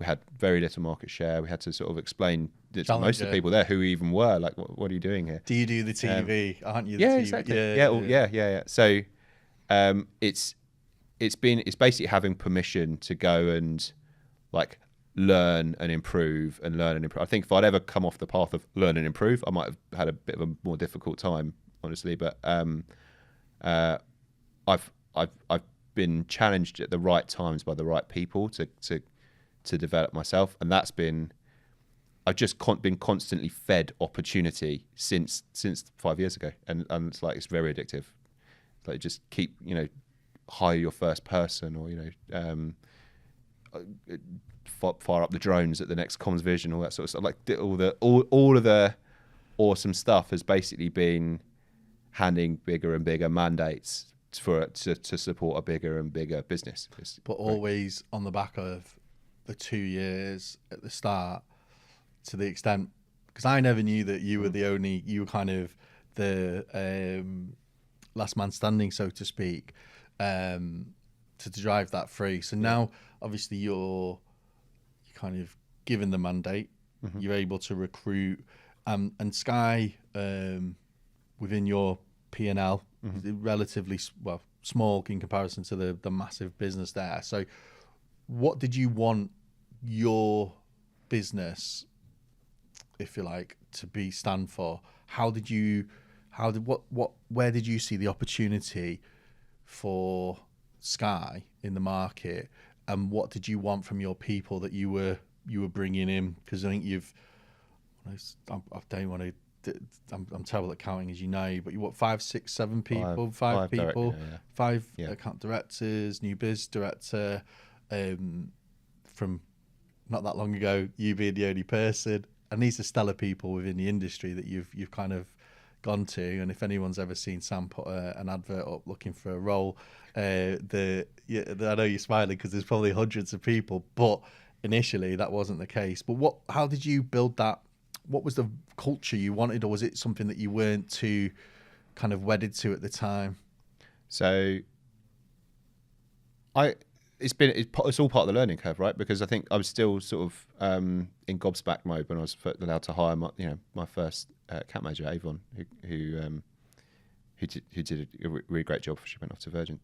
had very little market share. We had to sort of explain to most of the people there who we even were, like, what are you doing here? Do you do the TV? Aren't you? The Yeah, TV? exactly. Yeah. So it's basically having permission to go and like learn and improve. I think if I'd ever come off the path of learn and improve, I might have had a bit of a more difficult time, honestly. But I've been challenged at the right times by the right people to develop myself, and that's been. I've just been constantly fed opportunity since 5 years ago, and it's like it's very addictive. Like just keep hire your first person, or fire up the drones at the next comms vision, all that sort of stuff. Like all of the awesome stuff has basically been handing bigger and bigger mandates to support a bigger and bigger business. But always on the back of the 2 years at the start, to the extent, because I never knew that you were you were kind of the last man standing, so to speak, to drive that through. So now, obviously, you're kind of given the mandate. You're able to recruit, and Sky within your P&L is relatively small in comparison to the massive business there. So, what did you want your business, if you like, to stand for? Where did you see the opportunity for Sky in the market, and what did you want from your people that you were bringing in? Because I think I'm terrible at counting, as you know, but you what, 5, 6, 7 people, five people, five account directors, new biz director, from not that long ago, you being the only person. And these are stellar people within the industry that you've kind of gone to. And if anyone's ever seen Sam put an advert up looking for a role, I know you're smiling because there's probably hundreds of people, but initially that wasn't the case. But how did you build that? What was the culture you wanted, or was it something that you weren't too kind of wedded to at the time? So it's all part of the learning curve, right? Because I think I was still sort of in gobsmack mode when I was allowed to hire my first account manager, Avon, who did a really great job. She went off to Virgin.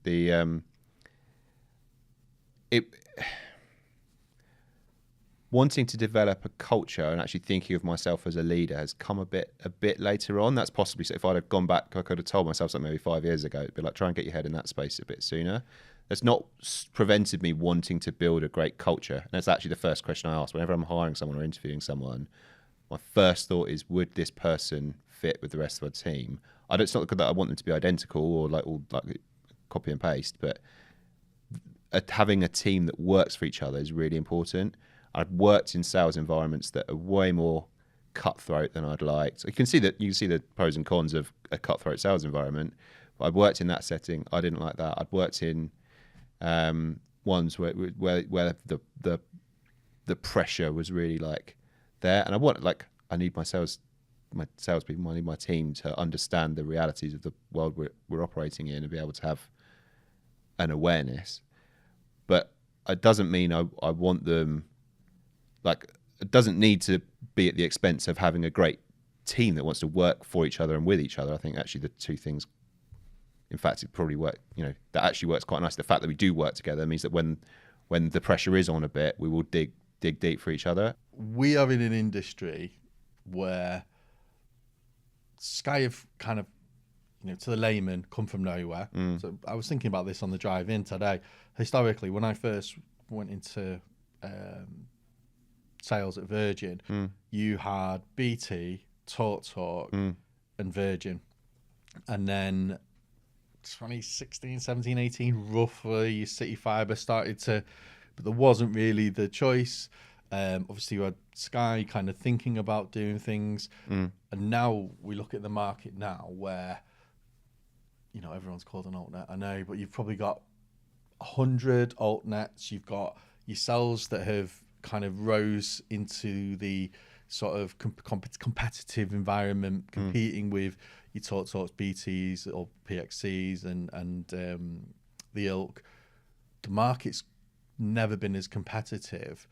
Wanting to develop a culture and actually thinking of myself as a leader has come a bit later on. That's possibly, so if I'd have gone back, I could have told myself something maybe 5 years ago. It'd be like, try and get your head in that space a bit sooner. That's not prevented me wanting to build a great culture. And that's actually the first question I ask whenever I'm hiring someone or interviewing someone. My first thought is, would this person fit with the rest of our team? It's not that I want them to be identical or like copy and paste, but having a team that works for each other is really important. I've worked in sales environments that are way more cutthroat than I'd like. So you can see the pros and cons of a cutthroat sales environment. But I've worked in that setting. I didn't like that. I'd worked in ones where the pressure was really like there, and I need my salespeople, I need my team to understand the realities of the world we're operating in and be able to have an awareness. But it doesn't mean I want them. Like, it doesn't need to be at the expense of having a great team that wants to work for each other and with each other. I think actually the two things, in fact, it probably that actually works quite nice. The fact that we do work together means that when the pressure is on a bit, we will dig deep for each other. We are in an industry where Sky have kind of, to the layman, come from nowhere. So I was thinking about this on the drive in today. Historically, when I first went into sales at Virgin, you had BT, TalkTalk, and Virgin. And then 2016, 17, 18, roughly, City Fibre started to, but there wasn't really the choice. Obviously, you had Sky kind of thinking about doing things. And now we look at the market now where, everyone's called an altnet, I know, but you've probably got 100 altnets. You've got yourselves that have kind of rose into the sort of competitive environment, competing with your talks BTs or PXCs and the ilk. The market's never been as competitive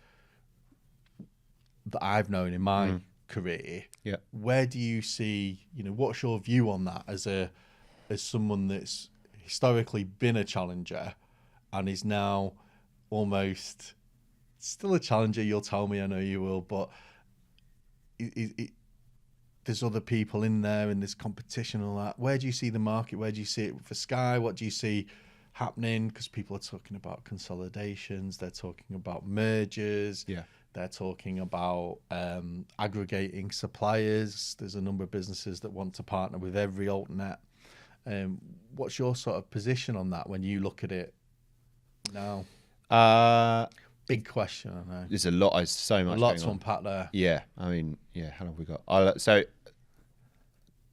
that I've known in my career. Yeah. Where do you see, what's your view on that as someone that's historically been a challenger and is now almost still a challenger? You'll tell me, I know you will, but there's other people in there and there's competition and all that. Where do you see the market? Where do you see it for Sky? What do you see happening? Because people are talking about consolidations, they're talking about mergers, they're talking about aggregating suppliers. There's a number of businesses that want to partner with every altnet. What's your sort of position on that when you look at it now? Big question, I know. There's a lot. There's so much. Lots to unpack there. Yeah, I mean, how long have we got? So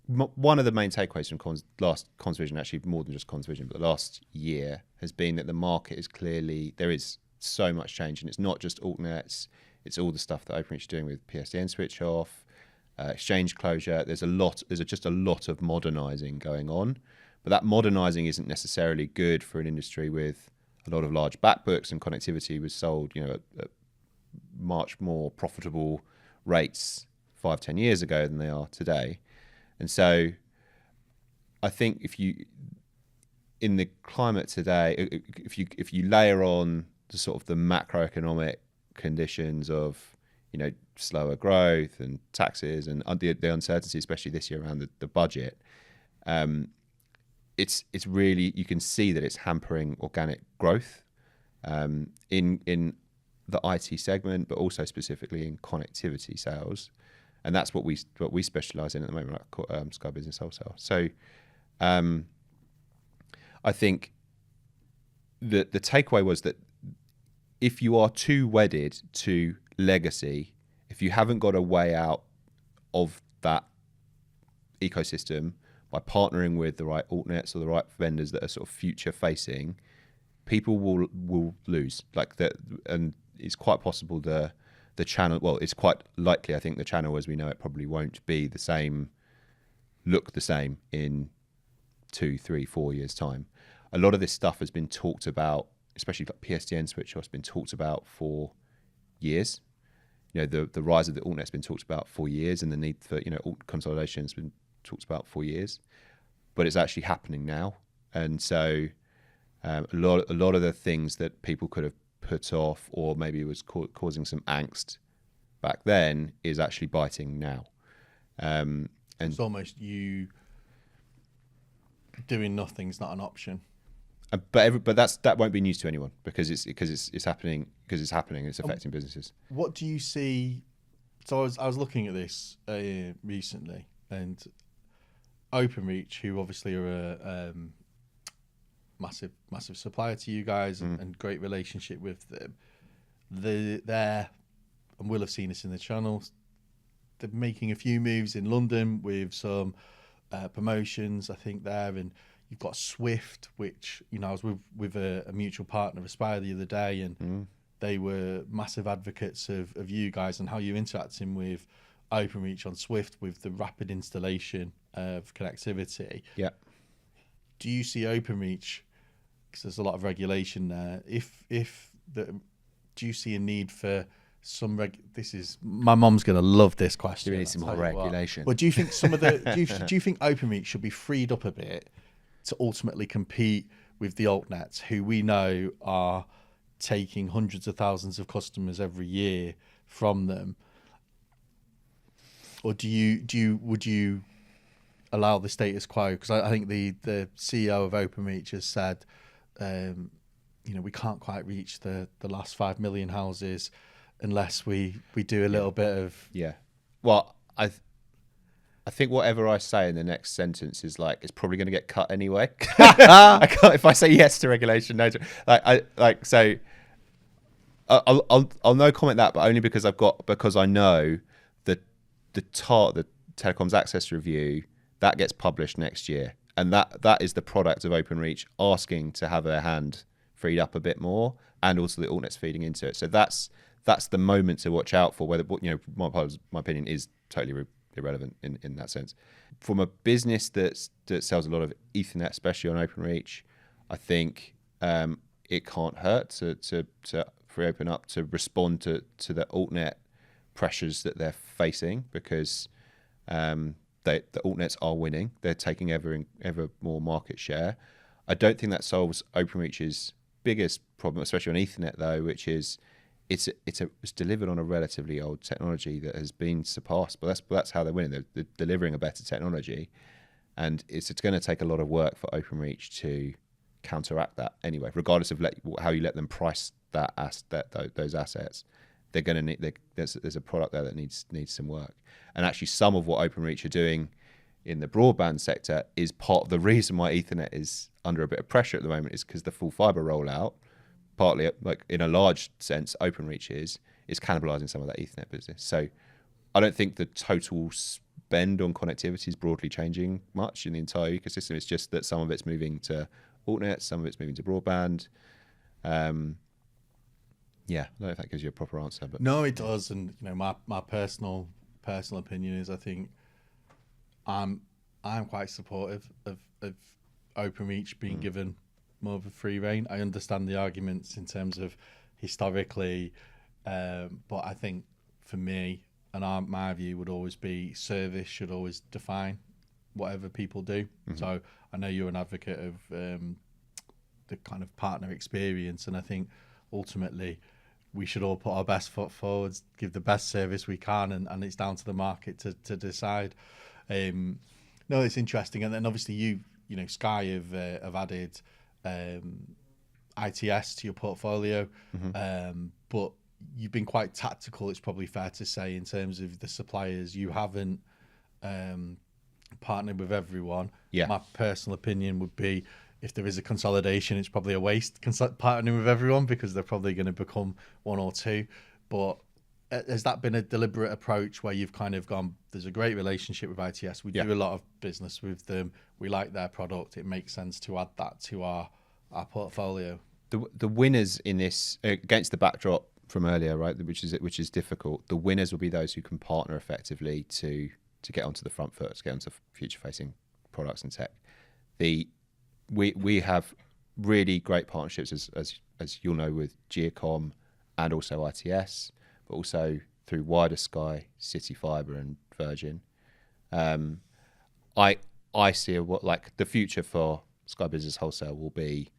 one of the main takeaways from last Comms Vision, actually more than just Comms Vision, but the last year has been that the market is clearly, there is so much change, and it's not just altnets. It's all the stuff that Openreach is doing with PSTN switch off, exchange closure. There's just a lot of modernising going on, but that modernising isn't necessarily good for an industry with a lot of large backbooks, and connectivity was sold, at much more profitable rates 5-10 years ago than they are today. And so I think in the climate today, if you layer on the sort of the macroeconomic conditions of, slower growth and taxes and the uncertainty, especially this year around the budget, it's really, you can see that it's hampering organic growth in the IT segment, but also specifically in connectivity sales, and that's what we specialize in at the moment, like Sky Business Wholesale. So I think the takeaway was that if you are too wedded to legacy, if you haven't got a way out of that ecosystem by partnering with the right altnets or the right vendors that are sort of future facing, people will lose. And it's quite possible the channel, well, it's quite likely, I think the channel as we know it probably won't be the same, look the same in 2, 3, 4 years time. A lot of this stuff has been talked about, especially like PSTN switch off, has been talked about for years. The rise of the altnet has been talked about for years, and the need for consolidation has been talked about for years, but it's actually happening now. And so a lot of the things that people could have put off, or maybe was causing some angst back then, is actually biting now. And it's almost you doing nothing's not an option. But that won't be news to anyone because it's happening, it's affecting businesses. What do you see? So I was looking at this recently, and Openreach, who obviously are a massive supplier to you guys, and great relationship with them, they're, and we'll have seen this in the channels, they're making a few moves in London with some promotions, I think, there. And you've got Swift, which, I was with a mutual partner, Aspire, the other day, and they were massive advocates of you guys and how you're interacting with Openreach on Swift with the rapid installation of connectivity. Yeah. Do you see Openreach, because there's a lot of regulation there, do you see a need for some this is, my mom's going to love this question. Do we need some more regulation? Well, do you think some of the do you think Openreach should be freed up a bit to ultimately compete with the altnets, who we know are taking hundreds of thousands of customers every year from them? Or would you allow the status quo? Because I think the CEO of Openreach has said, we can't quite reach the last 5 million houses unless we do a little bit of... Yeah. Well, I think whatever I say in the next sentence is it's probably going to get cut anyway. I can't, if I say yes to regulation, no to, so I'll no comment that, but only because I know that the Telecoms Access Review that gets published next year, and that is the product of Openreach asking to have their hand freed up a bit more, and also the altnets feeding into it. So that's that's the moment to watch out for. Whether my opinion is totally irrelevant in that sense. From a business that sells a lot of Ethernet, especially on OpenReach, I think it can't hurt to free open up to respond to the altnet pressures that they're facing, because the altnets are winning. They're taking ever more market share. I don't think that solves OpenReach's biggest problem, especially on Ethernet though, which is it's delivered on a relatively old technology that has been surpassed. But that's how they're winning. They're delivering a better technology, and it's going to take a lot of work for OpenReach to counteract that anyway. Regardless of how you let them price those assets, they're going to need. There's a product there that needs some work. And actually, some of what OpenReach are doing in the broadband sector is part of the reason why Ethernet is under a bit of pressure at the moment, is because the full fiber rollout, partly like in a large sense, OpenReach is cannibalizing some of that Ethernet business. So I don't think the total spend on connectivity is broadly changing much in the entire ecosystem. It's just that some of it's moving to altnets, some of it's moving to broadband. Yeah, I don't know if that gives you a proper answer, but no, it does. And my personal opinion is, I think I'm quite supportive of OpenReach being given more of a free rein. I understand the arguments in terms of historically, but I think for me, and my view would always be, service should always define whatever people do. So I know you're an advocate of the kind of partner experience, and I think ultimately we should all put our best foot forward, give the best service we can, and it's down to the market to decide. No, it's interesting. And then obviously Sky have added ITS to your portfolio, but you've been quite tactical, it's probably fair to say, in terms of the suppliers. You haven't partnered with everyone. Yeah. My personal opinion would be, if there is a consolidation, it's probably a waste partnering with everyone, because they're probably going to become one or two. But has that been a deliberate approach where you've kind of gone, there's a great relationship with ITS, we do a lot of business with them, we like their product, it makes sense to add that to our portfolio? The winners in this, against the backdrop from earlier, right, which is difficult, the winners will be those who can partner effectively to get onto the front foot, to get onto future-facing products and tech. We have really great partnerships, as you'll know, with Geocom and also ITS, but also through wider Sky, City Fibre and Virgin. I see the future for Sky Business Wholesale will be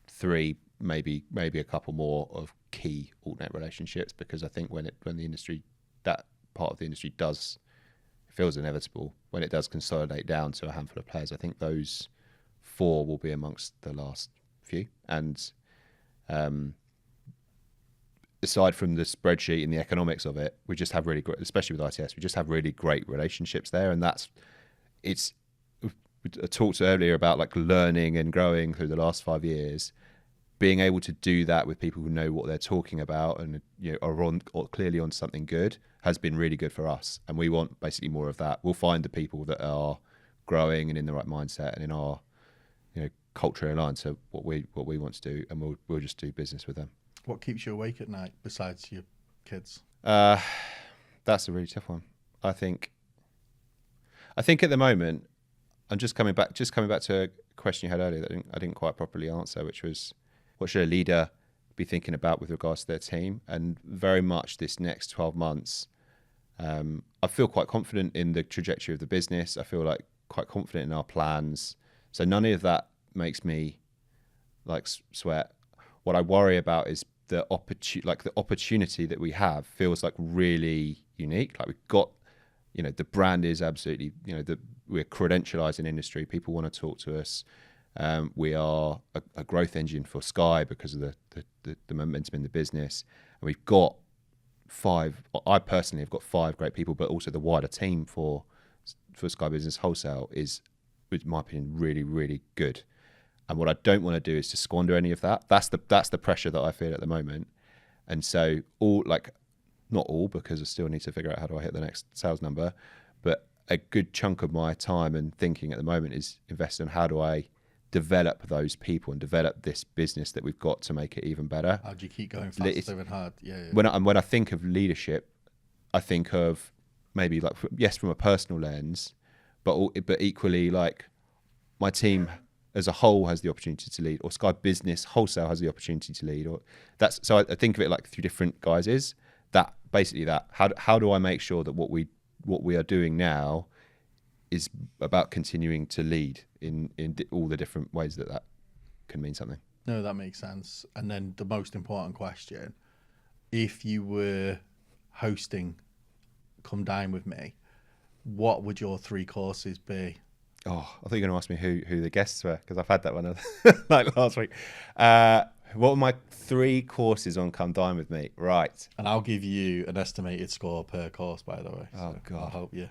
3, maybe a couple more of key altnet relationships, because I think when the industry, that part of the industry does, it feels inevitable, when it does consolidate down to a handful of players, I think those 4 will be amongst the last few. And aside from the spreadsheet and the economics of it, we just have really great, especially with ITS, we just have really great relationships there. And I talked earlier about like learning and growing through the last 5 years. Being able to do that with people who know what they're talking about and are clearly on something good has been really good for us. And we want basically more of that. We'll find the people that are growing and in the right mindset and in our culturally aligned to what we want to do, and we'll just do business with them. What keeps you awake at night besides your kids? That's a really tough one. I think at the moment, I'm just coming back to a question you had earlier that I didn't quite properly answer, which was, what should a leader be thinking about with regards to their team? And very much this next 12 months, I feel quite confident in the trajectory of the business. I feel like quite confident in our plans. So none of that makes me like sweat. What I worry about is the opportunity that we have feels like really unique. Like we've got, the brand is absolutely, we're credentialized in industry. People want to talk to us. We are a growth engine for Sky because of the momentum in the business. And we've got I personally have got 5 great people, but also the wider team for Sky Business Wholesale is, in my opinion, really, really good. And what I don't want to do is to squander any of that. That's the pressure that I feel at the moment. And so not all, because I still need to figure out how do I hit the next sales number, but a good chunk of my time and thinking at the moment is invested in how do I develop those people and develop this business that we've got to make it even better. How do you keep going faster and hard? Yeah. When I think of leadership, I think of maybe like, yes, from a personal lens, but equally like my team as a whole has the opportunity to lead, or Sky Business Wholesale has the opportunity to lead, or that's, so I think of it like through different guises. That basically that how do I make sure that what we are doing now is about continuing to lead in all the different ways that can mean something. No, that makes sense. And then the most important question: if you were hosting Come Dine With Me, what would your 3 courses be? Oh, I thought you were going to ask me who the guests were, because I've had that one like last week. What were my 3 courses on Come Dine With Me? Right. And I'll give you an estimated score per course, by the way. Oh, God. I'll help you.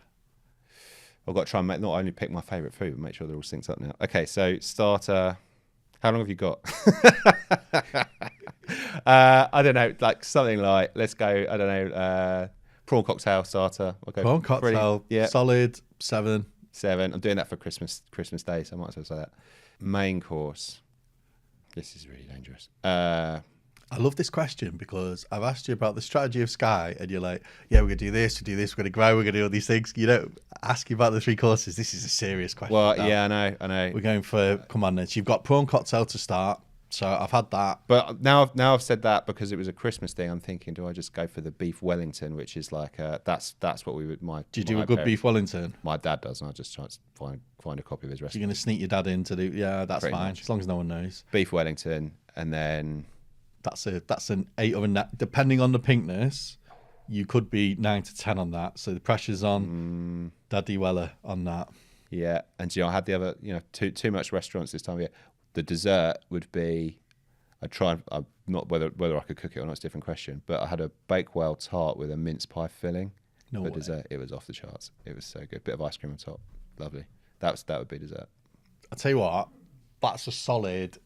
I've got to try and not only pick my favourite food, but make sure they're all synced up now. Okay, so starter. How long have you got? I don't know, like something like, let's go, I don't know, prawn cocktail starter. I'll go prawn cocktail, yeah. Solid 7. 7. I'm doing that for Christmas Day, so I might as well say that. Main course. This is really dangerous. I love this question because I've asked you about the strategy of Sky, and you're like, yeah, we're going to do this, we're going to grow, we're going to do all these things. You don't ask you about the 3 courses. This is a serious question. Well, yeah, I know. We're going for, come on then. So you've got prawn cocktail to start. So I've had that. But now I've said that because it was a Christmas thing. I'm thinking, do I just go for the beef Wellington, which is like that's what we would. Do you do a good beef Wellington? My dad does, and I just try to find a copy of his recipe. You're going to sneak your dad in to do? Yeah, that's Pretty fine, much. As long as no one knows. Beef Wellington, and then that's an 8 or a 9. Depending on the pinkness, you could be 9 to 10 on that. So the pressure's on Daddy Weller on that. Yeah, and I had the other, too much restaurants this time of year. The dessert would be, I'm not whether I could cook it or not, it's a different question, but I had a Bakewell tart with a mince pie filling for dessert. It was off the charts. It was so good. Bit of ice cream on top. Lovely. That would be dessert. I'll tell you what, that's a solid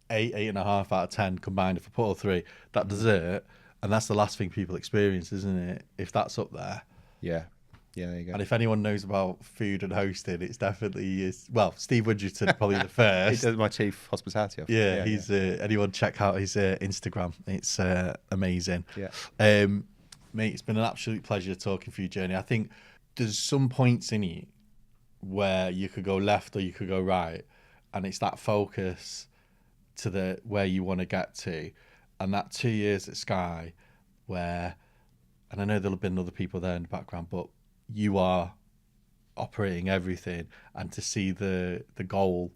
8.5 out of 10 combined. If I put all 3, that dessert, and that's the last thing people experience, isn't it? If that's up there. Yeah. Yeah, there you go. And if anyone knows about food and hosting, it's definitely Steve Widgerton, probably the first. He does my chief hospitality officer. Yeah, he's anyone check out his Instagram. It's amazing. Yeah. Mate, it's been an absolute pleasure talking through your journey. I think there's some points in it where you could go left or you could go right, and it's that focus to where you want to get to, and that 2 years at Sky, where, and I know there'll have been other people there in the background, but you are operating everything, and to see the goal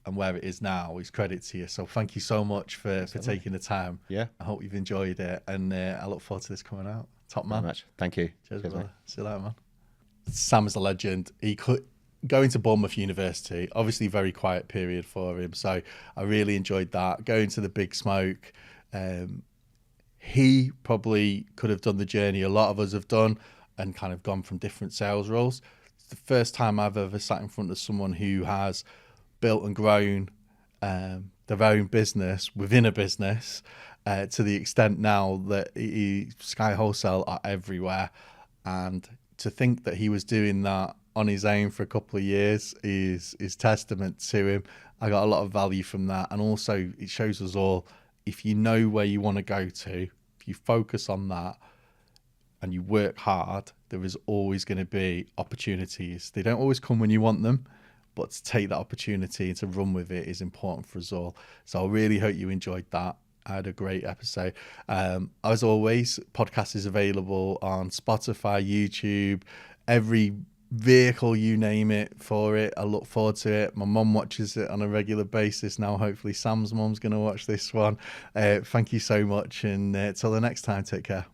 and where it is now is credit to you. So thank you so much for taking the time. Yeah, I hope you've enjoyed it, and I look forward to this coming out. Top man. Very much. Thank you. Cheers, brother. See you later, man. Sam is a legend. He could going to Bournemouth University, obviously very quiet period for him, so I really enjoyed that. Going to the Big Smoke, he probably could have done the journey a lot of us have done, and kind of gone from different sales roles. It's the first time I've ever sat in front of someone who has built and grown their own business within a business to the extent now that Sky Wholesale are everywhere. And to think that he was doing that on his own for a couple of years is testament to him. I got a lot of value from that. And also it shows us all, if you know where you want to go to, if you focus on that, and you work hard, there is always going to be opportunities. They don't always come when you want them, but to take that opportunity and to run with it is important for us all. So I really hope you enjoyed that. I had a great episode. As always, podcast is available on Spotify, YouTube, every vehicle, you name it, for it. I look forward to it. My mum watches it on a regular basis now. Hopefully Sam's mum's going to watch this one. Thank you so much, and till the next time, take care.